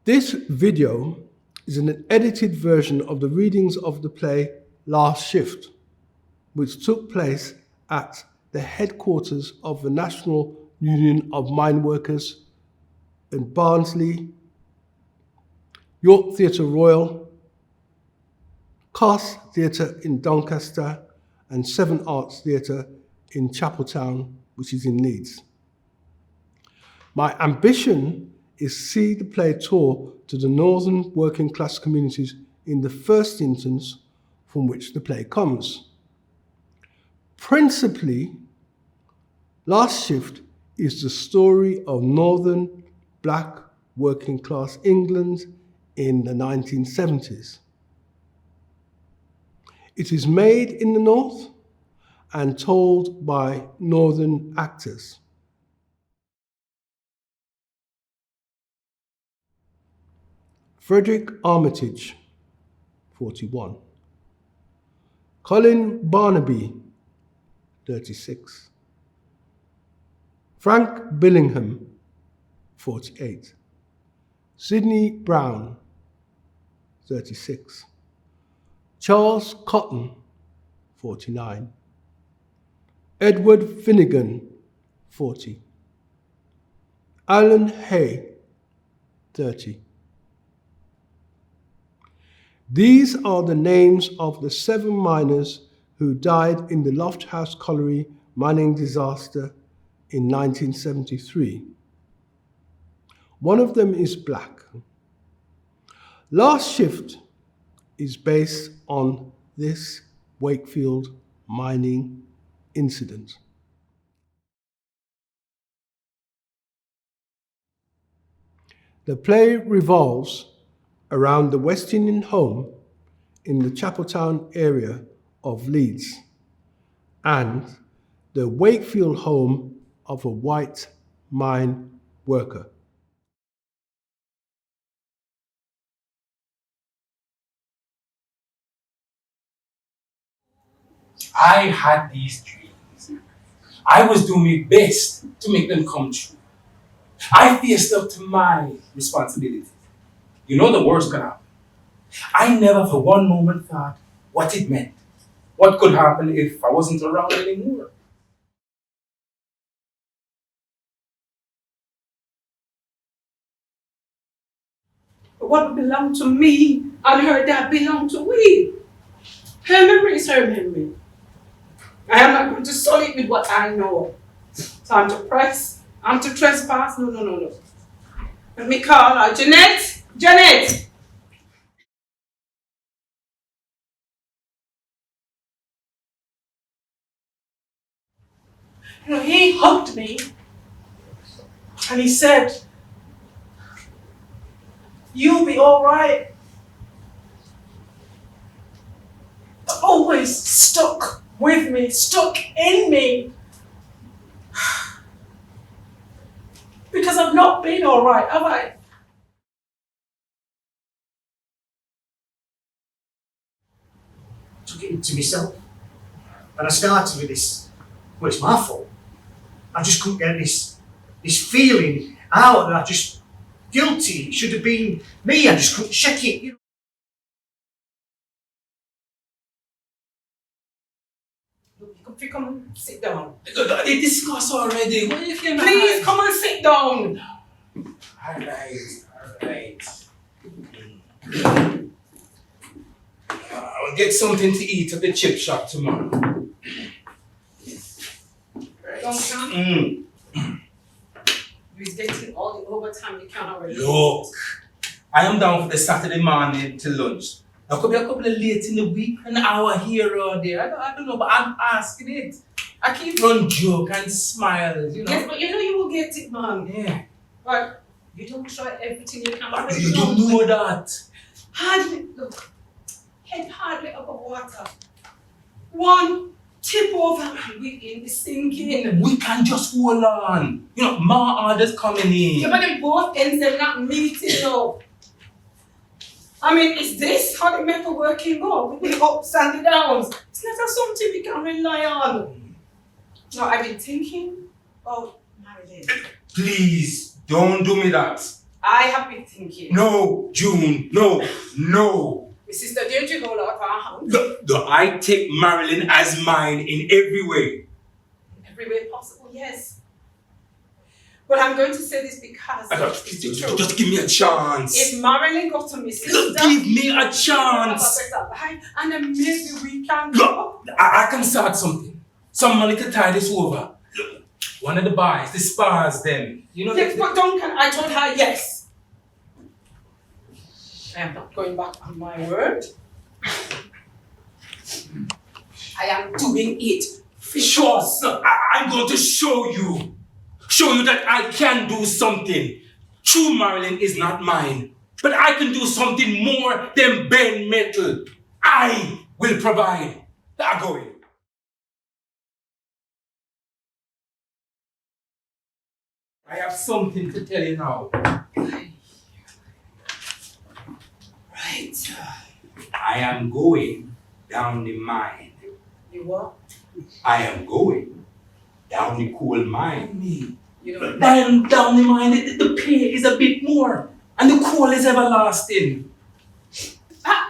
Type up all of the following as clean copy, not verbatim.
This video is an edited version of the readings of the play Last Shift, which took place at the headquarters of the National Union of Mine Workers in Barnsley, York Theatre Royal, Cast Theatre in Doncaster, and Seven Arts Theatre in Chapeltown, which is in Leeds. My ambition is to see the play tour to the northern working class communities in the first instance from which the play comes. Principally, Last Shift is the story of northern black working class England in the 1970s. It is made in the north and told by northern actors. Frederick Armitage, 41. Colin Barnaby, 36. Frank Billingham, 48. Sidney Brown, 36. Charles Cotton, 49. Edward Finnegan, 40. Alan Hay, 30. These are the names of the 7 miners who died in the Loft House Colliery mining disaster in 1973. One of them is black. Last Shift is based on this Wakefield mining incident. The play revolves around the West Indian home in the Chapeltown area of Leeds and the Wakefield home of a white mine worker. I had these dreams. I was doing my best to make them come true. I faced up to my responsibilities. You know the worst could happen. I never for one moment thought what it meant. What could happen if I wasn't around anymore? What belonged to me and her that belonged to we. Her memory is her memory. I am not going to sully it with what I know. So I'm to press, I'm to trespass. No. Let me call her. Jeanette! Janet! You know, he hugged me and he said, "You'll be all right." Always stuck with me, stuck in me. Because I've not been all right, have I? Took it into myself. And I started with this, well, it's my fault. I just couldn't get this feeling out that I just guilty. It should have been me. I just couldn't shake it. You know? Look, come and sit down. They discussed already. What you came Please come and sit down. Alright. I'll get something to eat at the chip shop tomorrow. Don't You're getting all the overtime you can already. Look, I am down for the Saturday morning to lunch. Now could be a couple of late in the week, an hour here or there. I don't know, but I'm asking it. I keep run joke and smile, you know. Yes, but you know you will get it, man. Yeah. But you don't try everything you can. But you don't know that. Hardly, look, head hardly above water. One tip over and we in the sinking. We can just hold on. You know, more orders coming in. Yeah, but the both ends are not meeting up. I mean, is this how the metal working go? With the ups and the downs. It's not something we can rely on. No, I've been thinking about marriage. Please, don't do me that. I have been thinking. No, June, no, no. My sister, don't you hold out our hand? Do I take Marilyn as mine in every way? Every way possible, yes. But I'm going to say this because Just give me a chance. if Marilyn got to my sister, Give me a chance. and then maybe we can Look, I can start something. Some money to tie this over. Look, one of the boys, the spars, them. You know Yes, but Duncan, I told her yes. I am not going back on my word. I am doing it. Sure, sir. I'm going to show you. Show you that I can do something. True Marilyn is not mine. But I can do something more than bare metal. I will provide. I'm going. I have something to tell you now. Right. I am going down the mine. You what? I am going down the coal mine. You don't Down the mine, the pay is a bit more. And the coal is everlasting.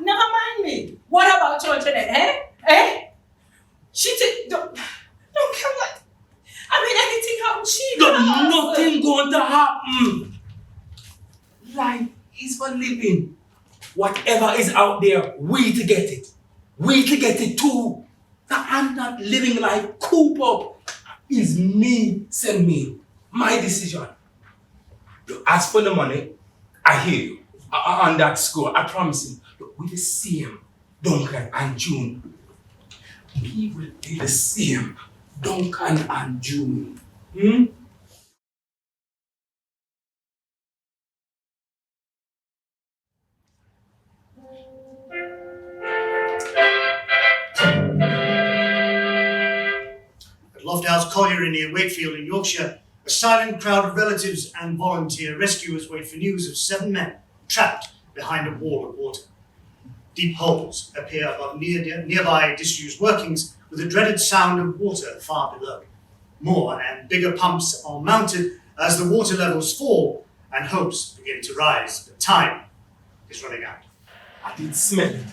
never mind me. What about your internet, eh? Eh? Don't come like. I mean, anything happens, she Nothing going to happen. Life is for living. Whatever is out there, we to get it. We to get it too. Now, I'm not living life coop up. It's me, send me. My decision. Look, as for the money, I hear you. On that score, I promise you. Look, we the same, Duncan and June. We will be the same, Duncan and June. Hmm? At Lofthouse Colliery near Wakefield in Yorkshire, a silent crowd of relatives and volunteer rescuers wait for news of 7 men trapped behind a wall of water. Deep holes appear above nearby disused workings with a dreaded sound of water far below. More and bigger pumps are mounted as the water levels fall and hopes begin to rise, but time is running out. I did smell it.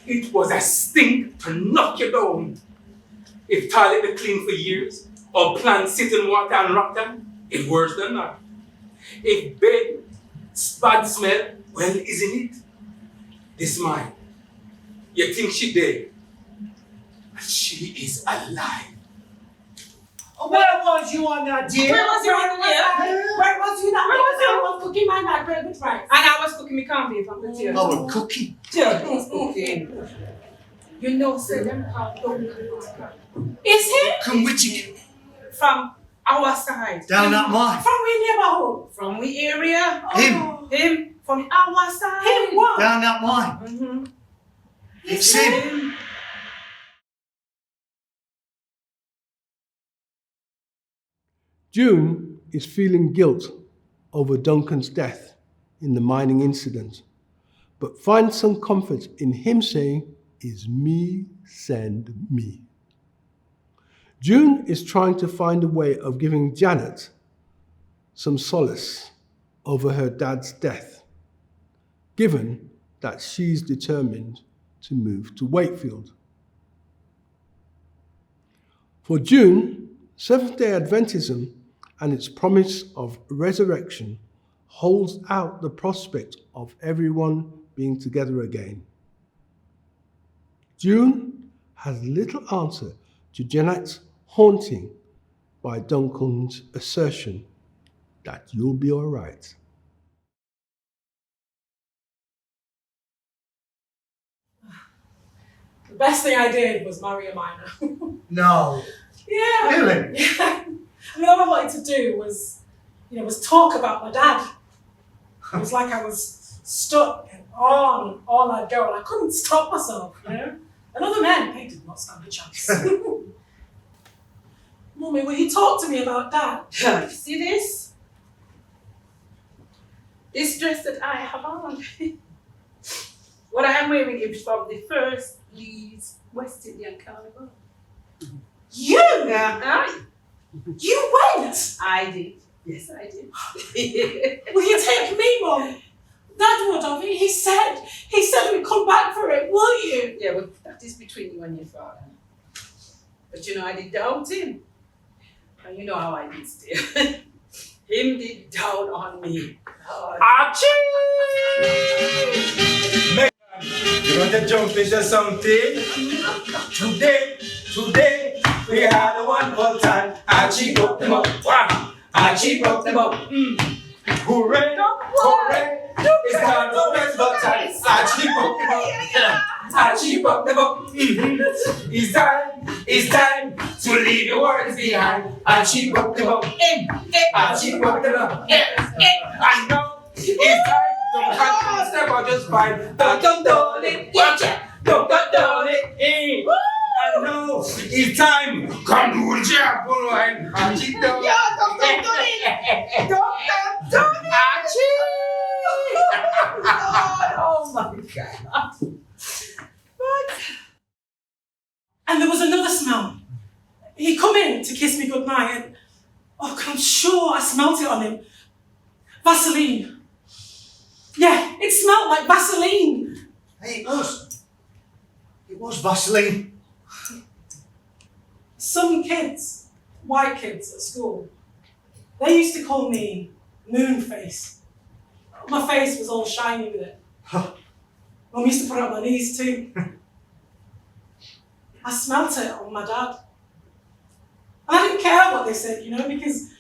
It was a stink to knock you down. If toilet been clean for years, or plants sit in water and rot them, it's worse than that. If bed, bad smell, well, isn't it? This mine. You think she dead? But she is alive. Where was you on that day? Where was you on that day? Where was you that Where was you? I was cooking my night bread with rice. And I was cooking me candy from the tail. Oh, a cookie. Who's cooking? You know, say them called Duncan. Is he? Come with you. From our side. Down that mine. From we neighborhood? From we area. Him. Him from our side. Him what? Down that mine. Mm-hmm. It's him. June is feeling guilt over Duncan's death in the mining incident, but finds some comfort in him saying, "Is me, send me." June is trying to find a way of giving Janet some solace over her dad's death, given that she's determined to move to Wakefield. For June, Seventh-day Adventism and its promise of resurrection holds out the prospect of everyone being together again. June has little answer to Janet's haunting by Duncan's assertion that you'll be all right. The best thing I did was marry a miner. No. Yeah. Really? Yeah. I mean, all I wanted to do was talk about my dad. It was like I was stuck and on I'd go, and I couldn't stop myself, And other men, they did not stand a chance. Mummy, will you talk to me about Dad? See this? This dress that I have on. What I am wearing is from the first Leeds West Indian Carnival. You? Yeah, You went? I did. Yes, I did. Will you take me, Mum? Dad would have. He said we'd come back for it. Will you? Yeah, well, that is between you and your father. But you know, I did doubt him. And you know how I did still. Him did down on me. Oh, You want to jump into something? Today, we had a wonderful time. Archie broke them up. Wow. Archie broke them up. Hooray, hooray. It's time for festival time. Archie broke them up. Archie broke them up. It's time to leave your worries behind. Archie broke them up. Archie broke them up. I know it's time. Don't step out just fine. Don't it. Watch it. Don't it. I know it's time. Come do the job, pull line. Archie don't. don't do it. Archie. Oh my God. What? And there was another smell. He come in to kiss me goodnight and I'm sure I smelt it on him. Vaseline. Yeah, it smelled like Vaseline. Hey, it was Vaseline. Some kids, white kids at school, they used to call me Moonface. My face was all shiny with it. Mum used to put it on my knees too. I smelt it on my dad. And I didn't care what they said, because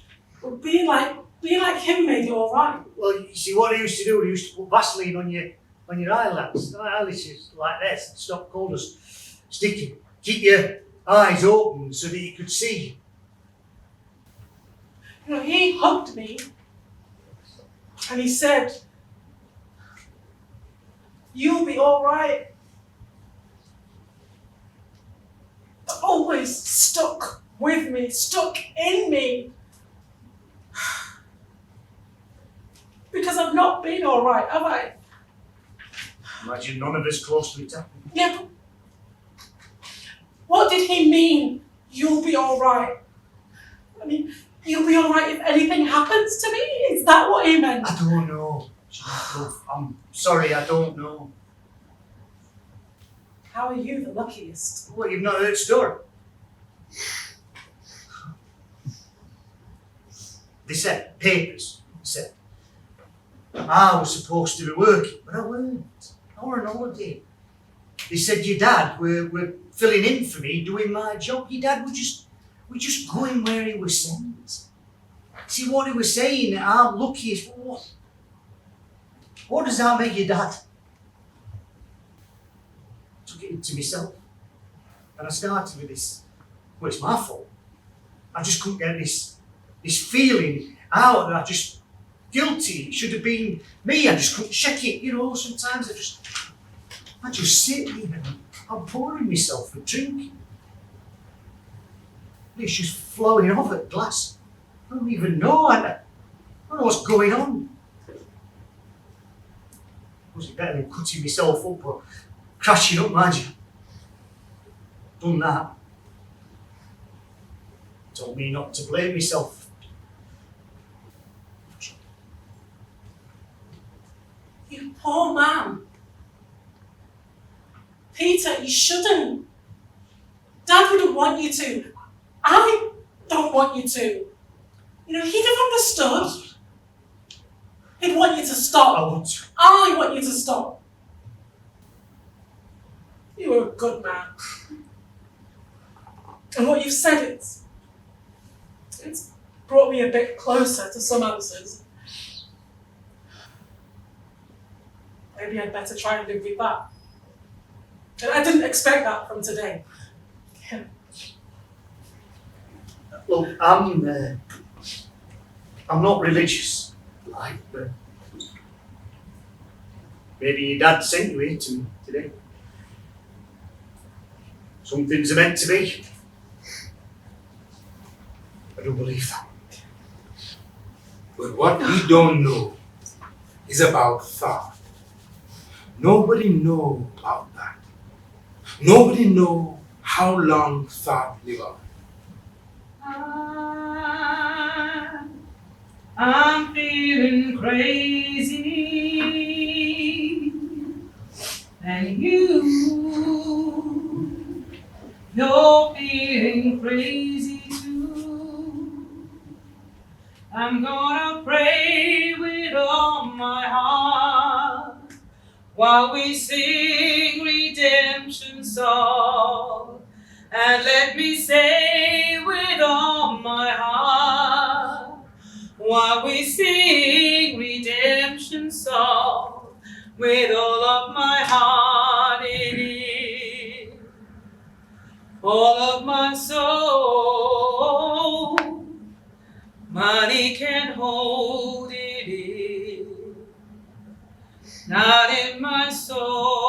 being like him made it all right. Well, you see, what he used to do, he used to put Vaseline on your eyelids, like this, to stop cold us sticking. Keep your eyes open so that you could see. He hugged me and he said, "You'll be all right." That always stuck with me, stuck in me. Because I've not been all right, have I? Imagine none of us close to it happening. Yeah, but what did he mean, you'll be all right? I mean, you'll be all right if anything happens to me? Is that what he meant? I don't know. I'm sorry, I don't know. How are you the luckiest? Well, you've not heard the story. They said, papers said, I was supposed to be working, but I weren't. I were on holiday. They said your dad were filling in for me, doing my job. Your dad was just going where he was sent. See what he was saying, I'm lucky as what does that make your dad? Took it into myself. And I started with this, well, it's my fault. I just couldn't get this feeling out that I just guilty. It should have been me. I just couldn't shake it. Sometimes I just sit here and I'm pouring myself a drink. It's just flowing off at glass. I don't even know. I don't know what's going on. Was it better than cutting myself up or crashing up, mind you? Done that. Told me not to blame myself. You poor man. Peter, you shouldn't. Dad wouldn't want you to. I don't want you to. He'd have understood. He'd want you to stop. I want to. I want you to stop. You were a good man. And what you've said, it's brought me a bit closer to some answers. Maybe I'd better try and live with that. And I didn't expect that from today. Yeah. Look, I'm not religious, but maybe your dad sent you here to me today. Some things are meant to be. I don't believe that. But what we don't know is about thought. Nobody knows about that. Nobody knows how long thought live on. I'm feeling crazy, and you're feeling crazy too. I'm gonna pray with all my heart while we sing redemption song. And let me say with all my heart, while we sing redemption song, with all of my heart in it, all of my soul, money can't hold it in, not in my soul.